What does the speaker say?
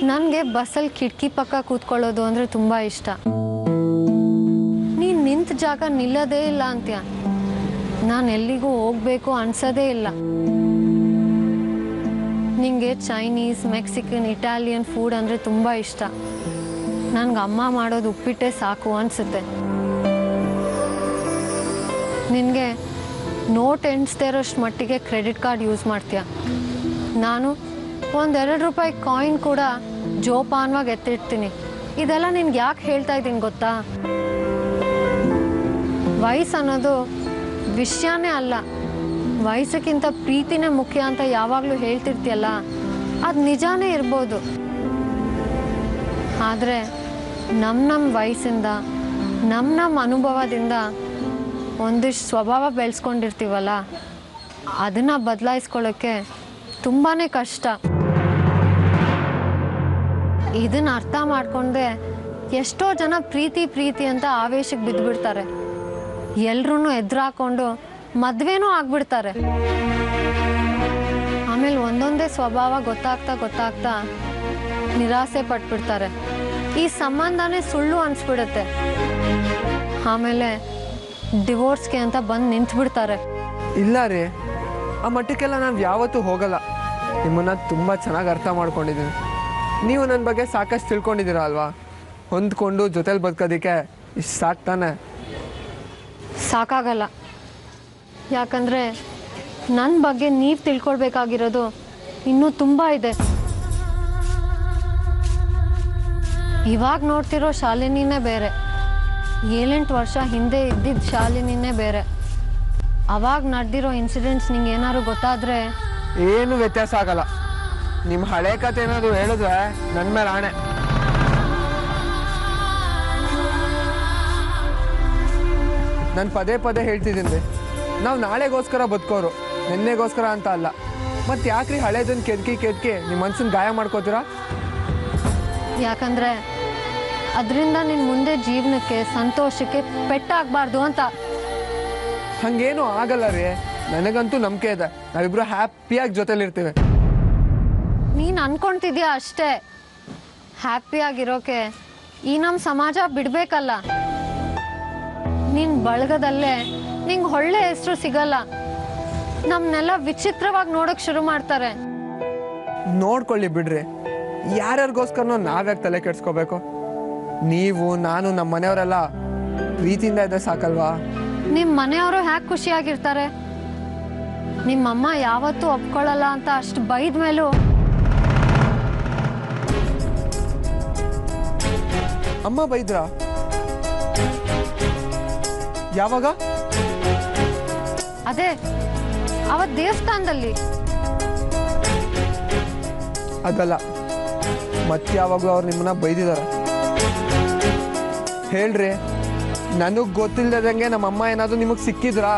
ನನಗೆ ಬಸ್ಸಲ್ಲಿ ಕಿಟಕಿ ಪಕ್ಕ ಕೂತ್ಕೊಳ್ಳೋದು ಅಂದರೆ ತುಂಬ ಇಷ್ಟ. ನೀನು ನಿಂತ ಜಾಗ ನಿಲ್ಲೋದೇ ಇಲ್ಲ ಅಂತ್ಯ. ನಾನು ಎಲ್ಲಿಗೂ ಹೋಗಬೇಕು ಅನ್ಸೋದೇ ಇಲ್ಲ. ನಿಂಗೆ ಚೈನೀಸ್, ಮೆಕ್ಸಿಕನ್, ಇಟಾಲಿಯನ್ ಫುಡ್ ಅಂದರೆ ತುಂಬ ಇಷ್ಟ. ನನಗೆ ಅಮ್ಮ ಮಾಡೋದು ಉಪ್ಪಿಟ್ಟೆ ಸಾಕು ಅನಿಸುತ್ತೆ. ನಿನಗೆ ನೋಟ್ ಎಣಿಸ್ದೇ ಇರೋಷ್ಟು ಮಟ್ಟಿಗೆ ಕ್ರೆಡಿಟ್ ಕಾರ್ಡ್ ಯೂಸ್ ಮಾಡ್ತೀಯ. ನಾನು ₹2 ಕಾಯಿನ್ ಕೂಡ ಜೋಪಾನವಾಗಿ ಎತ್ತಿಡ್ತೀನಿ. ಇದೆಲ್ಲ ನಿನ್ಗೆ ಯಾಕೆ ಹೇಳ್ತಾ ಇದ್ದೀನಿ ಗೊತ್ತಾ? ವಯಸ್ಸು ಅನ್ನೋದು ವಿಷಯನೇ ಅಲ್ಲ, ವಯಸ್ಸಕ್ಕಿಂತ ಪ್ರೀತಿನೇ ಮುಖ್ಯ ಅಂತ ಯಾವಾಗಲೂ ಹೇಳ್ತಿರ್ತೀಯಲ್ಲ, ಅದು ನಿಜಾನೇ ಇರ್ಬೋದು. ಆದರೆ ನಮ್ಮ ವಯಸ್ಸಿಂದ ನಮ್ಮ ಅನುಭವದಿಂದ ಒಂದಿಷ್ಟು ಸ್ವಭಾವ ಬೆಳೆಸ್ಕೊಂಡಿರ್ತೀವಲ್ಲ, ಅದನ್ನು ಬದಲಾಯಿಸ್ಕೊಳ್ಳೋಕ್ಕೆ ತುಂಬಾ ಕಷ್ಟ. ಇದನ್ನು ಅರ್ಥ ಮಾಡ್ಕೊಂಡೆ ಎಷ್ಟೋ ಜನ ಪ್ರೀತಿ ಅಂತ ಆವೇಶಕ್ಕೆ ಬಿದ್ದುಬಿಡ್ತಾರೆ. ಎಲ್ರೂ ಎದುರಾಕೊಂಡು ಮದುವೆನೂ ಆಗ್ಬಿಡ್ತಾರೆ. ಆಮೇಲೆ ಒಂದೊಂದೇ ಸ್ವಭಾವ ಗೊತ್ತಾಗ್ತಾ ನಿರಾಸೆ ಪಟ್ಬಿಡ್ತಾರೆ. ಈ ಸಂಬಂಧನೇ ಸುಳ್ಳು ಅನಿಸ್ಬಿಡುತ್ತೆ. ಆಮೇಲೆ ಡಿವೋರ್ಸ್ಗೆ ಅಂತ ಬಂದು ನಿಂತ್ಬಿಡ್ತಾರೆ. ಇಲ್ಲ ರೀ, ಆ ಮಟ್ಟಕ್ಕೆಲ್ಲ ನಾವು ಯಾವತ್ತೂ ಹೋಗಲ್ಲ. ನಿಮ್ಮನ್ನು ತುಂಬ ಚೆನ್ನಾಗಿ ಅರ್ಥ ಮಾಡ್ಕೊಂಡಿದ್ದೀನಿ. ನೀವು ನನ್ನ ಬಗ್ಗೆ ಸಾಕಷ್ಟು ತಿಳ್ಕೊಂಡಿದ್ದೀರ ಅಲ್ವಾ? ಹೊಂದ್ಕೊಂಡು ಜೊತೆಲಿ ಬದುಕೋದಕ್ಕೆ ಇಷ್ಟು ಸಾಕು ತಾನೆ? ಸಾಕಾಗಲ್ಲ. ಯಾಕಂದರೆ ನನ್ನ ಬಗ್ಗೆ ನೀವು ತಿಳ್ಕೊಳ್ಬೇಕಾಗಿರೋದು ಇನ್ನೂ ತುಂಬ ಇದೆ. ಇವಾಗ ನೋಡ್ತಿರೋ ಶಾಲಿನಿನೇ ಬೇರೆ, 7-8 ವರ್ಷ ಹಿಂದೆ ಇದ್ದಿದ್ದ ಶಾಲಿನಿನೇ ಬೇರೆ. ಅವಾಗ ನಡೆದಿರೋ ಇನ್ಸಿಡೆಂಟ್ಸ್ ನಿಂಗೆ ಏನಾದ್ರು ಗೊತ್ತಾದರೆ ಏನು ವ್ಯತ್ಯಾಸ ಆಗಲ್ಲ. ನಿಮ್ಮ ಹಳೆ ಕತೆ ಏನಾದ್ರು ಹೇಳಿದ್ರೆ ನನ್ನ ಮೇಲೆ ಆಣೆ. ನಾನು ಪದೇ ಹೇಳ್ತಿದ್ದೀನಿ, ನಾವು ನಾಳೆಗೋಸ್ಕರ ಬದುಕೋರು, ನಿನ್ನೆಗೋಸ್ಕರ ಅಂತ ಅಲ್ಲ. ಮತ್ತು ಯಾಕ್ರಿ ಹಳೇದನ್ನು ಕೆದಕಿ ನಿಮ್ಮ ಮನ್ಸನ್ನು ಗಾಯ ಮಾಡ್ಕೋತೀರಾ? ಯಾಕಂದರೆ ಅದರಿಂದ ನಿನ್ನ ಮುಂದೆ ಜೀವನಕ್ಕೆ, ಸಂತೋಷಕ್ಕೆ ಪೆಟ್ಟಾಗಬಾರ್ದು ಅಂತ. ಹಾಗೇನು ಆಗಲ್ಲ ರೀ, ನನಗಂತೂ ನಂಬಿಕೆ ಇದೆ. ನಾವಿಬ್ರು ಹ್ಯಾಪಿಯಾಗಿ ಜೊತೆಲಿರ್ತೀವಿ. ನೀನು ಅನ್ಕೊಳ್ತಿದ್ಯಾ ಅಷ್ಟೇ. ಹ್ಯಾಪಿಯಾಗಿರೋಕೆ ಈ ನಮ್ಮ ಸಮಾಜ ಬಿಡಬೇಕಲ್ಲ. ನಿನ್ನ ಬಳಗದಲ್ಲೇ ನಿಂಗೆ ಒಳ್ಳೆ ಹೆಸರು ಸಿಗಲ್ಲ. ನಮ್ಮನ್ನೆಲ್ಲ ವಿಚಿತ್ರವಾಗಿ ನೋಡೋಕೆ ಶುರು ಮಾಡ್ತಾರೆ. ನೋಡ್ಕೊಳ್ಳಿ ಬಿಡ್ರಿ, ಯಾರ್ಯಾರಿಗೋಸ್ಕರನೋ ನಾವ್ಯಾಕೆ ತಲೆ ಕೆಡ್ಸ್ಕೋಬೇಕು? ನೀವು, ನಾನು, ನಮ್ಮ ಮನೆಯವರೆಲ್ಲ ಪ್ರೀತಿಯಿಂದ ಇದ್ದರೆ ಸಾಕಲ್ವಾ? ನಿಮ್ಮ ಮನೆಯವರು ಹ್ಯಾಕೆ ಖುಷಿಯಾಗಿರ್ತಾರೆ? ನಿಮ್ಮಮ್ಮ ಯಾವತ್ತೂ ಒಪ್ಕೊಳ್ಳಲ್ಲ ಅಂತ ಅಷ್ಟು ಬೈದ ಮೇಲೂ ಅಮ್ಮ ಬೈದ್ರ? ಯಾವಾಗ? ಅದೇ ಅವತ್ತು ದೇವಸ್ಥಾನದಲ್ಲಿ. ಅದಲ್ಲ, ಮತ್ತೆ ಯಾವಾಗ ಅವ್ರು ನಿಮ್ಮನ್ನ ಬೈದಿದಾರ? ಹೇಳ್ರಿ, ನನಗೆ ಗೊತ್ತಿಲ್ಲದಂಗೆ ನಮ್ಮಮ್ಮ ಏನಾದರೂ ನಿಮಗೆ ಸಿಕ್ಕಿದ್ರಾ?